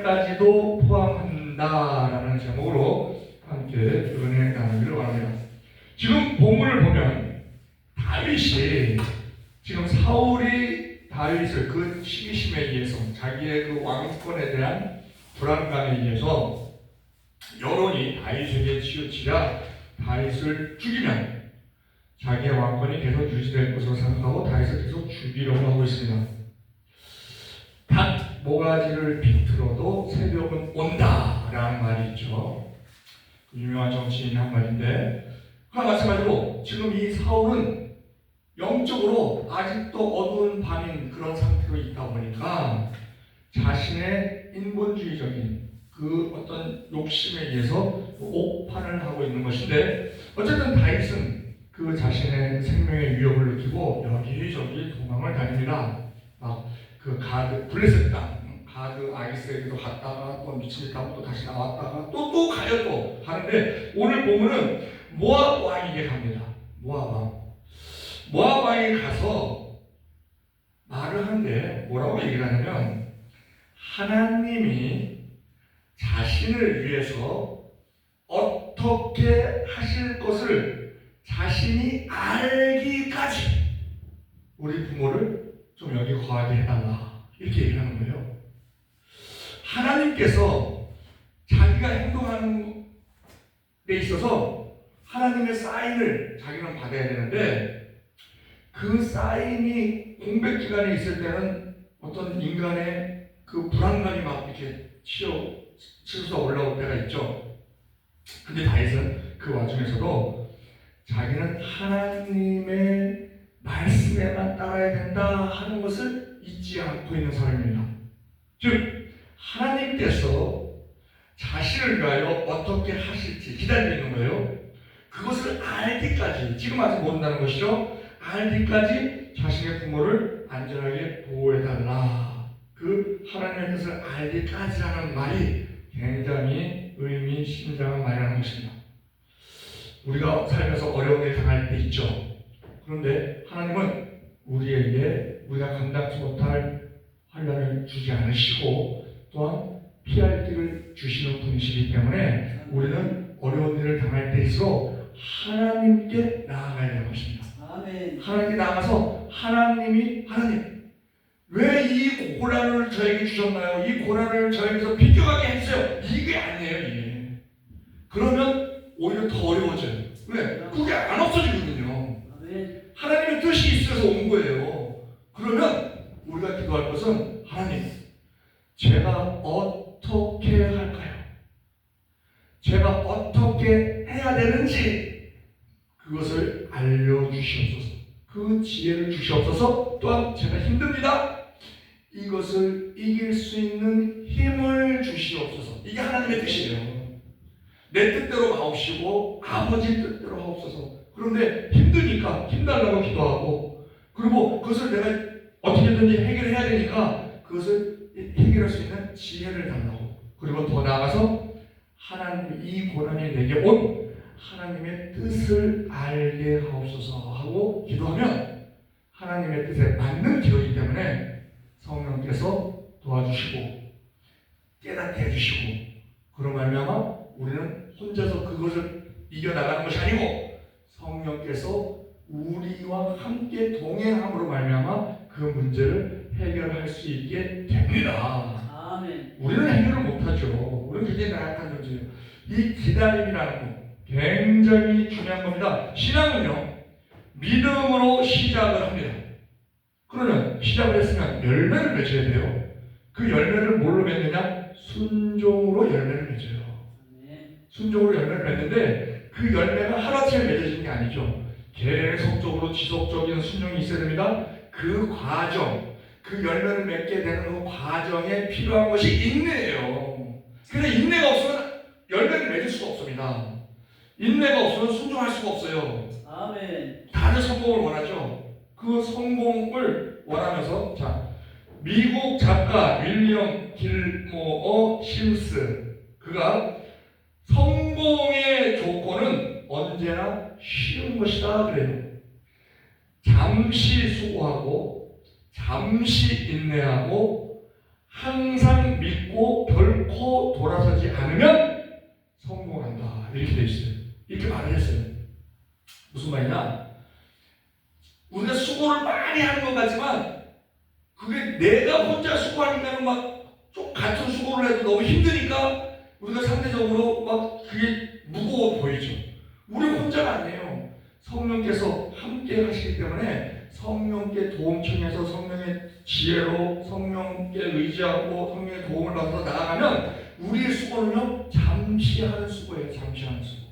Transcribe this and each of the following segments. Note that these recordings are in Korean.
까지도 포함한다라는 제목으로 함께 은혜 나누기를 원합니다. 지금 본문을 보면 다윗이 지금 사울이 다윗을 그 시기심에 의해서 자기의 그 왕권에 대한 불안감에 의해서 여론이 다윗에게 치우치자 다윗을 죽이면 자기의 왕권이 계속 유지될 것으로 생각하고 다윗을 계속 죽이려고 하고 있습니다. 닭 모가지를 비틀어도 새벽은 온다라는 말이 있죠. 유명한 정치인이 한 말인데, 그와 마찬가지로 지금 이 사울은 영적으로 아직도 어두운 밤인 그런 상태로 있다 보니까 자신의 인본주의적인 그 어떤 욕심에 의해서 옥판을 하고 있는 것인데, 어쨌든 다윗은 그 자신의 생명의 위협을 느끼고 여기저기 도망을 다닙니다. 그 가드 블레셋 땅, 가드 아이스에게도 갔다가 또 미칠 땅도 다시 나왔다가 또 가요 또 하는데, 오늘 보면은 모압 왕에게 갑니다. 모압 왕이 가서 말을 하는데 뭐라고 얘기를 하냐면, 하나님이 자신을 위해서 어떻게 하실 것을 자신이 알기까지 우리 부모를 좀 여기 거하게 해달라, 이렇게 얘기를 하는 거예요. 하나님께서 자기가 행동하는 데 있어서 하나님의 사인을 자기는 받아야 되는데, 그 사인이 공백 기간에 있을 때는 어떤 인간의 그 불안감이 막 이렇게 치솟아 올라올 때가 있죠. 근데 다윗은 그 와중에서도 자기는 하나님의 말씀에만 따라야 된다 하는 것을 잊지 않고 있는 사람입니다. 즉 하나님께서 자신을 위하여 어떻게 하실지 기다리고 있는 거예요. 그것을 알기까지, 지금 아직 모른다는 것이죠. 알기까지 자신의 부모를 안전하게 보호해달라, 그 하나님의 뜻을 알기까지라는 말이 굉장히 의미심장한 말이라는 것입니다. 우리가 살면서 어려운 일 당할 때 있죠. 그런데 하나님은 우리에게 우리가 감당치 못할 환난을 주지 않으시고 또한 피할 길을 주시는 분이시기 때문에 우리는 어려운 일을 당할 때일수록 하나님께 나아가야 되는 것입니다. 아멘. 하나님께 나가서 하나님 왜 이 고난을 저에게 주셨나요? 이 고난을 저에게서 비껴가게 해주세요. 이게 아니에요, 이게. 그러면 오히려 더 어려워져요. 왜? 그게 안 없어지거든요. 하나님의 뜻이 있어서 온 거예요. 그러면 우리가 기도할 것은, 하나님, 제가 어떻게 할까요? 제가 어떻게 해야 되는지 그것을 알려주시옵소서. 그 지혜를 주시옵소서. 또한 제가 힘듭니다. 이것을 이길 수 있는 힘을 주시옵소서. 이게 하나님의 뜻이에요. 내 뜻대로 마옵시고 아버지 뜻대로 하옵소서. 그런데 힘드니까 힘달라고 기도하고, 그리고 그것을 내가 어떻게든지 해결해야 되니까 그것을 해결할 수 있는 지혜를 달라고, 그리고 더 나아가서 하나님, 이 고난이 내게 온 하나님의 뜻을 알게 하옵소서 하고 기도하면 하나님의 뜻에 맞는 기도이기 때문에 성령께서 도와주시고 깨닫게 해주시고, 그런 말미암아 우리는 혼자서 그것을 이겨나가는 것이 아니고 성령께서 우리와 함께 동행함으로 말미암아 그 문제를 해결할 수 있게 됩니다. 아멘. 우리는 해결을 못하죠. 우리는 굉장히 나약한 존재예요. 이 기다림이라는 것 굉장히 중요한 겁니다. 신앙은요, 믿음으로 시작을 합니다. 그러면 시작을 했으면 열매를 맺어야 돼요. 그 열매를 뭘로 맺느냐? 순종으로 열매를 맺어요. 순종으로 열매를 맺는데 그 열매가 하루아침에 맺어지는 게 아니죠. 계속적으로 지속적인 순종이 있어야 됩니다. 그 과정, 그 열매를 맺게 되는 그 과정에 필요한 것이 인내예요. 근데 인내가 없으면 열매를 맺을 수가 없습니다. 인내가 없으면 순종할 수가 없어요. 아멘. 다들 성공을 원하죠. 그 성공을 원하면서, 자, 미국 작가 윌리엄 길모어 심스, 그가 성공의 조건은 언제나 쉬운 것이다 그래요. 잠시 수고하고 잠시 인내하고 항상 믿고 결국 결코 돌아서지 않으면 성공한다. 이렇게 돼 있어요. 이렇게 말을 했어요. 무슨 말이냐? 우리가 수고를 많이 하는 것 같지만 그게 내가 혼자 수고하니까는 막 좀 같은 수고를 해도 너무 힘드니까 우리가 상대적으로 막 그게 무거워 보이죠. 우리 혼자가 아니에요. 성령께서 함께 하시기 때문에 성령께 도움 청해서 성령의 지혜로 성령께 의지하고 성령의 도움을 받아서 나아가면 우리의 수고는요 잠시 하는 수고예요. 잠시 하는 수고.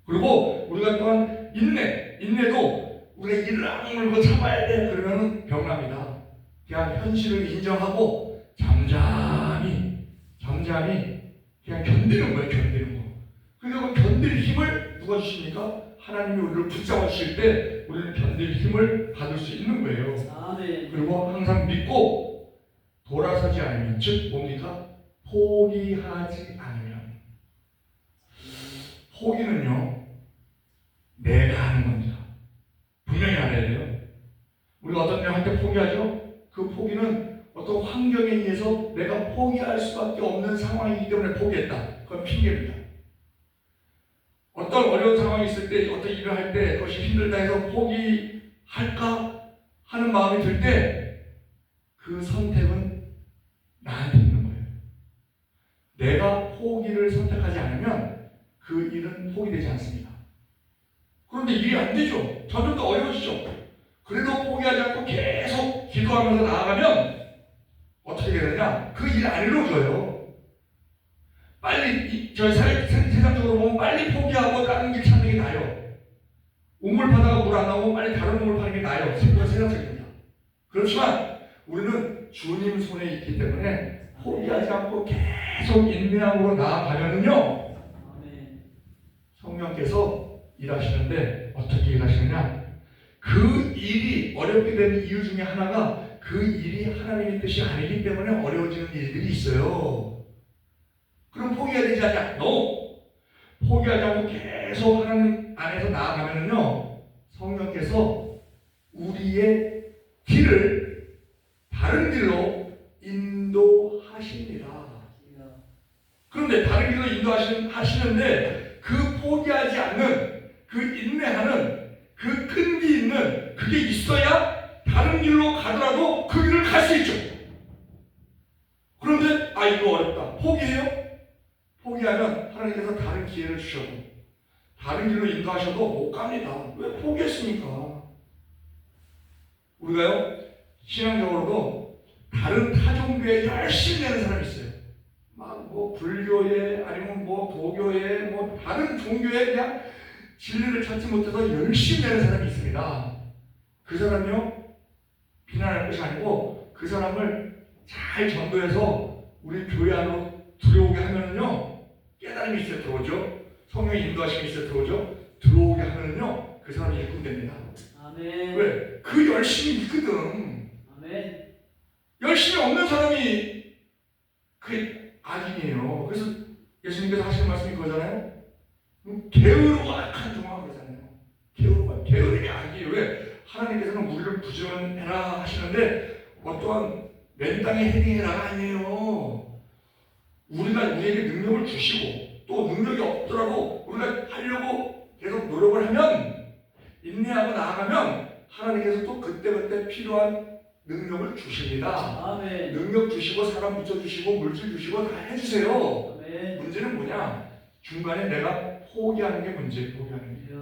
그리고 우리가 또한 인내도 우리가 이를 악물고 참아야 돼. 그러면 병납니다. 그냥 현실을 인정하고 잠잠히 그냥 견디는 거예요. 견디는 거. 그러니까 그 견딜 힘을 누가 주십니까? 하나님이 우리를 붙잡아 주실 때 우리는 견딜 힘을 받을 수 있는 거예요. 아멘. 그리고 항상 믿고 돌아서지 않으면, 즉 뭡니까? 포기하지 않으면. 포기는요 내가 하는 겁니다. 분명히 알아야 돼요. 우리가 어떤 일 할 때 포기하죠? 그 포기는 어떤 환경에 의해서 내가 포기할 수밖에 없는 상황이기 때문에 포기했다. 그건 핑계입니다. 어떤 어려운 상황이 있을 때, 어떤 일을 할 때 그것이 힘들다 해서 포기할까 하는 마음이 들 때 그 선택은 나한테 있는 거예요. 내가 포기를 선택하지 않으면 그 일은 포기되지 않습니다. 그런데 일이 안 되죠. 점점 더 어려워지죠. 그래도 포기하지 않고 계속 기도하면서 나아가면 어떻게 되느냐? 그 일 안 이루어져요. 빨리 세상적으로 보면 빨리 포기하고 다른 길 찾는 게 나아요. 우물 파다가 물 안 나오면 빨리 다른 우물 파는 게 나아요. 세상적입니다. 그렇지만 우리는 주님 손에 있기 때문에 포기하지 않고 계속 인내함으로 나아가면은요 성령께서 일하시는데 어떻게 일하시느냐? 그 일이 어렵게 된 이유 중에 하나가 그 일이 하나님의 뜻이 아니기 때문에 어려워지는 일들이 있어요. 그럼 포기해야 되지 않냐? No! 포기하지 않고 계속 하나님 안에서 나아가면요 성령께서 우리의 길을 다른 길로 인도하십니다. 그런데 다른 길로 인도하시는데 그 포기하지 않는, 그 인내하는, 그 끈기 있는 그게 있어야 다른 길로 가더라도 그 길을 갈 수 있죠. 그런데 이거 어렵다. 포기해요? 포기하면 하나님께서 다른 기회를 주셔도 다른 길로 인도하셔도 못 갑니다. 왜? 포기했으니까. 우리가요 신앙적으로도 다른 타종교에 열심히 내는 사람이 있어요. 막 뭐 불교에 아니면 뭐 도교에 뭐 다른 종교에 그냥 진리를 찾지 못해서 열심히 내는 사람이 있습니다. 그 사람이요 비난할 것이 아니고 그 사람을 잘 전도해서 우리 교회 안으로 들어오게 하면은요 깨달음이 있어야 들어오죠. 성령의 인도하심이 있어야 들어오죠. 들어오게 하면은요 그 사람이 일꾼됩니다. 아멘. 왜? 그 열심이 있거든. 아멘. 열심이 없는 사람이 그게 악인이에요. 그래서 예수님께서 하시는 말씀이 그거잖아요. 게으르고 악한 종아 그러잖아요. 게으름이 악이에요. 왜? 하나님께서는 우리를 부지런해라 하시는데 어떠한 맨땅에 헤딩해라가 아니에요. 우리에게 능력을 주시고 또 능력이 없더라도 우리가 하려고 계속 노력을 하면 인내하고 나아가면 하나님께서 또 그때그때 필요한 능력을 주십니다. 아멘. 능력 주시고 사람 붙여주시고 물질 주시고 다 해주세요. 아멘. 문제는 뭐냐? 중간에 내가 포기하는 게 문제예요. 포기하는 게.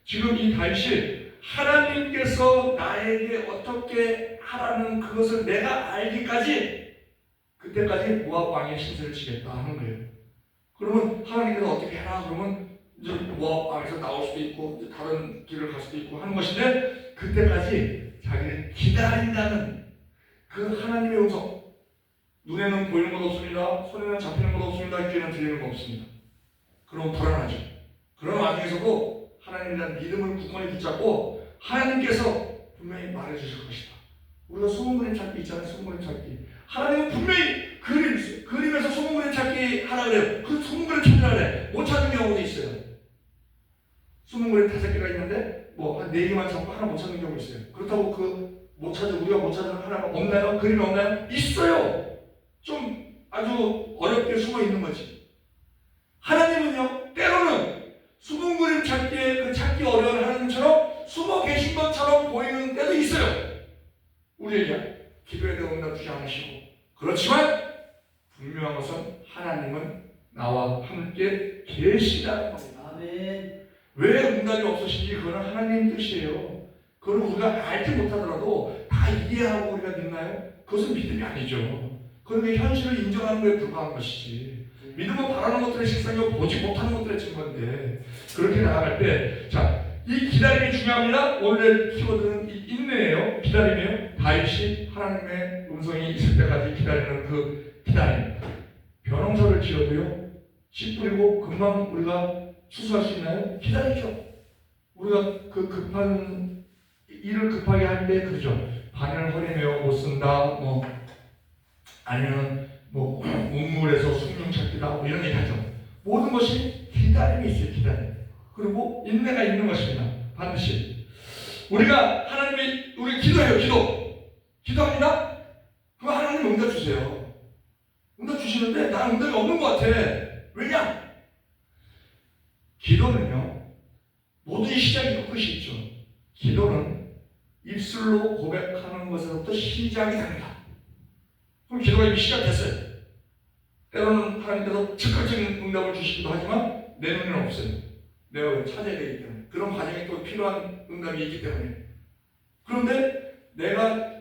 지금 이 다윗이 하나님께서 나에게 어떻게 하라는 그것을 내가 알기까지 그때까지 모압 왕의 신세를 지겠다 하는 거예요. 그러면 하나님께서 어떻게 해라 그러면 이제 모압 왕에서 나올 수도 있고 이제 다른 길을 갈 수도 있고 하는 것인데 그때까지 자기를 기다린다는 그 하나님의 음성. 눈에는 보이는 것 없습니다. 손에는 잡히는 것 없습니다. 귀에는 들리는 것 없습니다. 그럼 불안하죠. 그런 와중에서도 하나님에 대한 믿음을 굳건히 붙잡고 하나님께서 분명히 말해주실 것이다. 우리가 숨은 그림 찾기 있잖아요. 숨은 그림 찾기. 하나님은 분명히 그림에서 숨은 그림 찾기 하라 그래요. 그 숨은 그림 찾으라 그래. 못 찾는 경우도 있어요. 숨은 그림 5개가 있는데 뭐 한 4개만 찾고 하나 못 찾는 경우 있어요. 그렇다고 우리가 못 찾는 하나가 없나요? 그림이 없나요? 있어요. 좀 아주 어렵게 숨어 있는 거지. 하나님은요, 때로는 숨은 그림 찾기에 그 찾기 어려운 하나님처럼 숨어 계신 것처럼 보이는 때도 있어요. 우리에게 기도에 대한 응답 주지 않으시고. 그렇지만 분명한 것은 하나님은 나와 함께 계시다는 겁니다. 아멘. 왜 응답이 없으신지 그거는 하나님 뜻이에요. 그걸 우리가 알지 못하더라도 다 이해하고 우리가 믿나요? 그것은 믿음이 아니죠. 그건 현실을 인정하는 것에 불과한 것이지. 믿음은 바라는 것들의 실상이고 보지 못하는 것들의 증거인데, 그렇게 나아갈 때, 자, 이 기다림이 중요합니다. 오늘의 키워드는 이 인내예요. 기다림이에요. 다윗이 하나님의 음성이 있을 때까지 기다리는 그 기다림. 벼농사를 지어도요, 씨 뿌리고 금방 우리가 추수할 수 있나요? 기다리죠. 우리가 그 급한 일을 급하게 할 때 그러죠. 바늘 허리 메어 못 쓴다. 아니면 우물에서 숭늉 찾기다. 이런 얘기 하죠. 모든 것이 기다림이 있어요. 기다림. 그리고 인내가 있는 것입니다. 반드시. 우리가 하나님이 우리 기도해요. 기도합니다. 그럼 하나님 응답 주세요. 응답 주시는데 나는 응답이 없는 것 같아. 왜냐? 기도는요, 모든 시작이 있고 끝이 있죠. 기도는 입술로 고백하는 것에서부터 시작이 됩니다. 그럼 기도가 이미 시작됐어요. 때로는 하나님께서 즉각적인 응답을 주시기도 하지만 내 눈에는 없어요. 내가 찾아야 되기 때문에. 그런 과정에 또 필요한 응답이 있기 때문에. 그런데 내가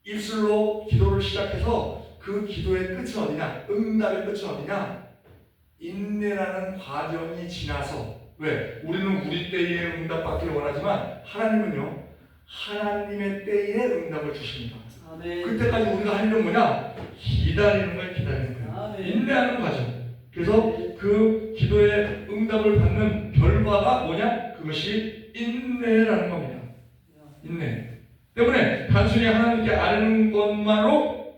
입술로 기도를 시작해서 그 기도의 끝은 어디냐? 응답의 끝은 어디냐? 인내라는 과정이 지나서. 왜? 우리는 우리 때에 응답받기를 원하지만 하나님은요, 하나님의 때에 응답을 주십니다. 아멘. 그때까지 우리가 할 일은 뭐냐? 기다리는 걸 기다리는 거예요. 아멘. 인내하는 과정. 그래서 그 기도의 응답을 받는 결과가 뭐냐? 그것이 인내라는 겁니다. 인내. 때문에 단순히 하나님께 아뢰는 것만으로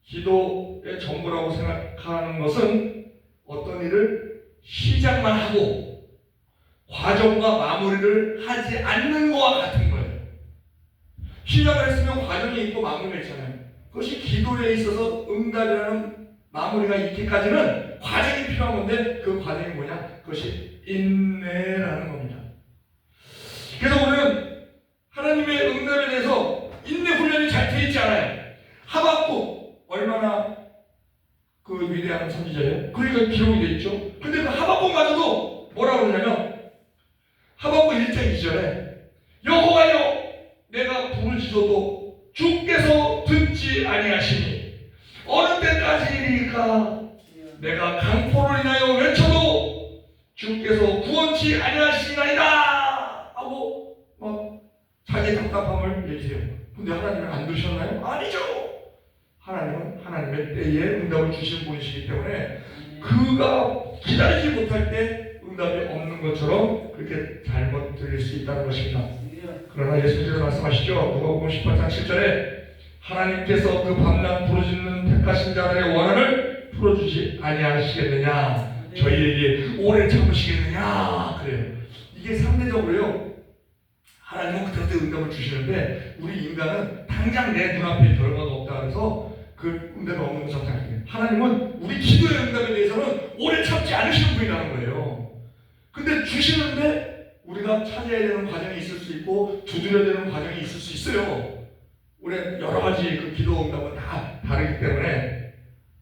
기도의 전부라고 생각하는 것은 어떤 일을 시작만 하고 과정과 마무리를 하지 않는 것과 같은 거예요. 시작을 했으면 과정이 있고 마무리가 있잖아요. 그것이 기도에 있어서 응답이라는 마무리가 있기까지는 과정이 필요한 건데, 그 과정이 뭐냐? 그것이 인내라는 겁니다. 그래서 우리는 하나님의 응답에 대해서 인내 훈련이 잘 되어 있지 않아요. 하박국 얼마나 그 위대한 선지자예요. 그러니까 기록이 되어 있죠. 근데 그 하박국마저도 뭐라고 그러냐면, 하박국 1장 2절에 여호와여 내가 부르짖어도 주께서 듣지 아니하시니 어느 때까지이리까? 내가 강포를 인하여 외쳐도 주께서 구원치 아니하시나이다 하고 막 자기 답답함을 얘기해요. 근데 하나님은 안 들으셨나요? 아니죠. 하나님은 하나님의 때에 응답을 주시는 분이시기 때문에 그가 기다리지 못할 때 응답이 없는 것처럼 그렇게 잘못 들릴 수 있다는 것입니다. 그러나 예수님께서 말씀하시죠. 누가복음 18장 7절에 하나님께서 그 밤낮 부르짖는 택하신 자들의 원한을 풀어주지 아니하시겠느냐, 저희에게 오래 참으시겠느냐 그래요. 이게 상대적으로요, 하나님은 그때그때 응답을 주시는데 우리 인간은 당장 내 눈앞에 결과가 없다 해서 그 응답이 없는 것처럼 생각해요. 하나님은 우리 기도의 응답에 대해서는 오래 참지 않으시는 분이라는 거예요. 근데 주시는데 우리가 찾아야 되는 과정이 있을 수 있고 두드려야 되는 과정이 있을 수 있어요. 우리 여러 가지 그 기도 응답은 다 다르기 때문에,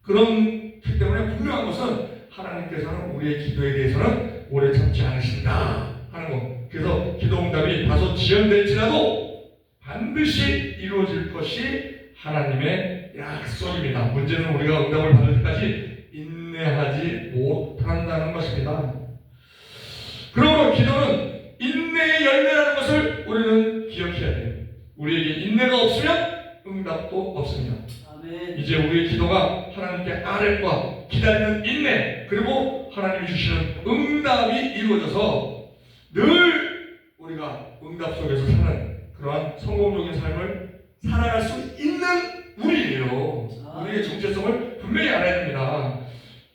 그렇기 때문에 분명한 것은 하나님께서는 우리의 기도에 대해서는 오래 참지 않으신다 하는 것. 그래서 기도 응답이 다소 지연될지라도 반드시 이루어질 것이 하나님의 약속입니다. 문제는 우리가 응답을 받을 때까지 인내하지 못한다는 것입니다. 그러므로 기도는 인내의 열매라는 것을 우리는 기억해야 돼요. 우리에게 인내가 없으면 응답도 없습니다. 아멘. 이제 우리의 기도가 하나님께 아뢰과 기다리는 인내, 그리고 하나님이 주시는 응답이 이루어져서 늘 우리가 응답 속에서 사는 그러한 성공적인 삶을 살아갈 수 있는 우리예요. 우리의 정체성을 분명히 알아야 됩니다.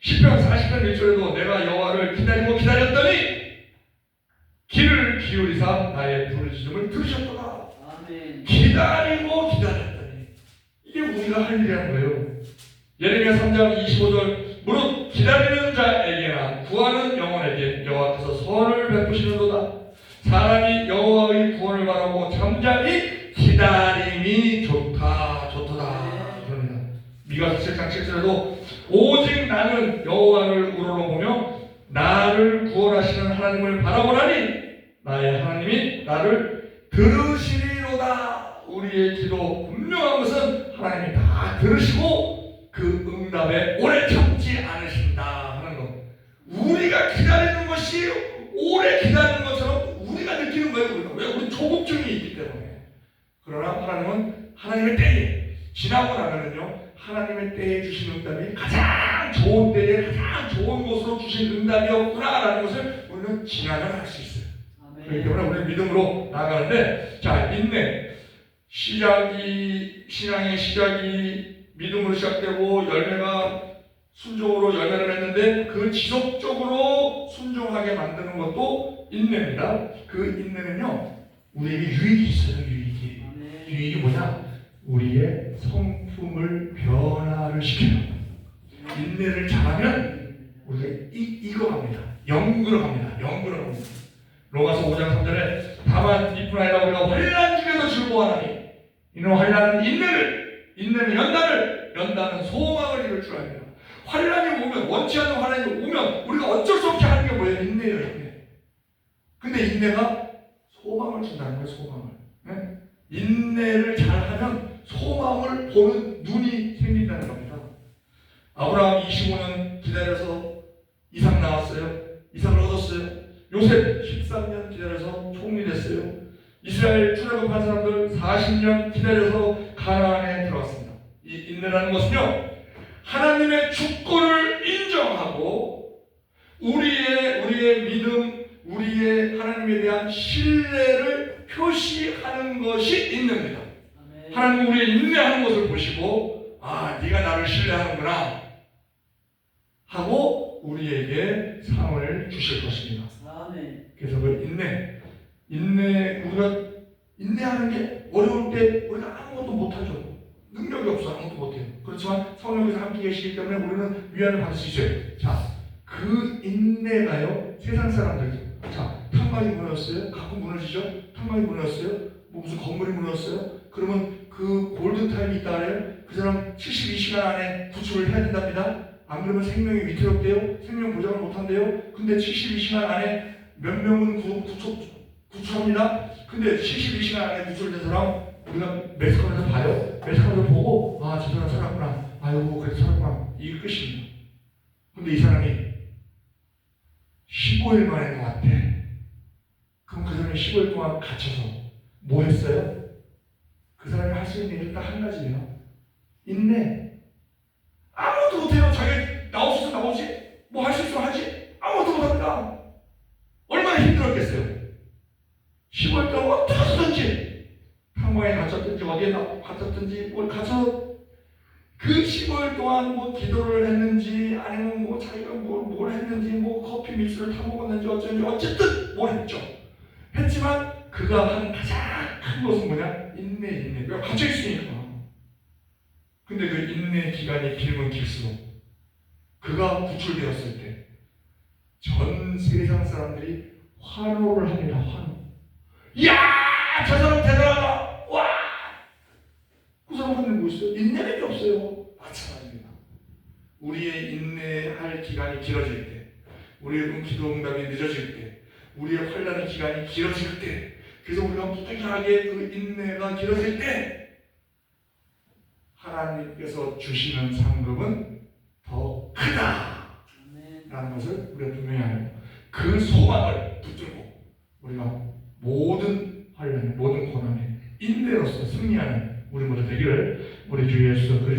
시편 40편 1절에도 내가 여호와를 기다리고 기다렸더니 귀를 기울이사 나의 부르짖음을 들으셨도다. 아멘. 기다리고 기다렸더니, 이게 우리가 할 일이라는 거예요. 예레미야 3장 25절 무릇 기다리는 자에게나 구하는 영혼에게 여호와께서 선을 베푸시는도다. 사람이 여호와의 구원을 바라고 잠잠히 기다림이 좋도다. 그럽니다. 미가서 7장 7절에도 오직 나는 여호와를 우러러보며 나를 구원하시는 하나님을 바라보라니 나의 하나님이 나를 들으시리로다. 우리의 기도 분명한 것은 하나님이 다 들으시고 그 응답에 오래 참지 않으신다 하는 것. 우리가 기다리는 것이 오래 기다리는 것처럼 우리가 느끼는 거예요. 왜? 우리 조급증이 있기 때문에. 그러나 하나님은 하나님의 때에 지나고 나면은요 하나님의 때에 주신 응답이 가장 좋은 때에 가장 좋은 곳으로 주신 응답이었구나라는 것을 우리는 지나면 알 수 있어요. 그렇기 때문에 우리는 믿음으로 나아가는데, 자, 인내. 신앙의 시작이 믿음으로 시작되고 열매가 순종으로 열매를 맺는데 그 지속적으로 순종하게 만드는 것도 인내입니다. 그 인내는요, 우리에게 유익이 있어요, 유익이. 유익이 뭐냐? 우리의 성품을 변화를 시켜요. 인내를 잘하면 우리가 익어갑니다. 영글어갑니다. 영글어갑니다. 로마서 5장 3절에 다만 이뿐 아니라 우리가 환난 중에도 즐거워하나니 이는 환난은 인내를, 인내는 연단을, 연단은 소망을 이룰 줄 압니다. 환난이 오면, 원치 않는 환난이 오면 우리가 어쩔 수 없이 하는 게 뭐예요? 인내예요, 인내. 근데 인내가 소망을 준다는 거예요, 소망을. 네? 인내를 잘하면 소망을 보는 눈이 생긴다는 겁니다. 아브라함 25년 기다려서 이삭 낳았어요. 이삭을 얻었어요. 요셉 13년 기다려서 총리 됐어요. 이스라엘 출애굽한 사람들 40년 기다려서 가나안에 들어왔습니다. 이 인내라는 것은요, 하나님의 주권을 인정하고 우리의 믿음, 우리의 하나님에 대한 신뢰를 표시하는 것이 인내입니다. 하나님 우리의 인내하는 것을 보시고 아, 네가 나를 신뢰하는구나 하고 우리에게 상을 주실 것입니다. 그래서 그 우리가 인내하는 게 어려울 때 우리가 아무것도 못하죠. 능력이 없어 아무것도 못해요. 그렇지만 성령께서 함께 계시기 때문에 우리는 위안을 받을 수 있어요. 자, 그 인내가요, 세상 사람들, 자, 탕막이 무너졌어요? 가끔 무너지죠? 탕막이 무너졌어요? 뭐 무슨 건물이 무너졌어요? 그러면 그 골든타임이 있다 그래요? 그 사람 72시간 안에 구출을 해야 된답니다. 안 그러면 생명이 위태롭대요. 생명 보장을 못한대요. 근데 72시간 안에 몇 명은 구출합니다. 근데 72시간 안에 구출된 사람 우리가 매스컴에서 봐요. 매스컴에서 보고 아, 저 사람 살았구나. 아이고 그래도 살았구나. 이게 끝입니다. 근데 이 사람이 15일 만에 나왔대. 그럼 그 사람이 15일 동안 갇혀서 뭐 했어요? 그 사람이 할 수 있는 일은 딱 한 가지예요. 인내. 아무것도 못해요. 자기 나올 수 있으면 나오지. 뭐 할 수 있으면 하지. 아무것도 못합니다. 얼마나 힘들었겠어요. 15일 동안 어떻게 하든지 탕마에 갇혔든지 어디에 갇혔든지 뭘 갇혀 그 15일 동안 뭐 기도를 했는지 아니면 뭐 자기가 뭘 했는지 뭐 커피 믹스를 타 먹었는지 어쩐지 어쨌든 뭘 했죠. 했지만 그가 한 가장 큰 것은 뭐냐? 인내. 왜 갇혀 있으니까. 근데 그 인내 기간이 길면 길수록 그가 구출되었을 때 전 세상 사람들이 환호를 합니다. 환호. 이야, 저 사람 대단하다. 와, 그 사람 하는 뭐 있어요? 인내밖에 없어요. 마찬가지입니다. 우리의 인내할 기간이 길어질 때, 우리의 기도 응답이 늦어질 때, 우리의 환난의 기간이 길어질 때, 그래서 우리가 무뚝뚝하게 그 인내가 길어질 때 하나님께서 주시는 상급은 더 크다 라는 것을 우리가 분명히 알아요. 그 소망을 붙들고 우리가 모든 환난, 모든 고난에 인내로서 승리하는 우리 모두 되기를 우리 주 예수 그리스도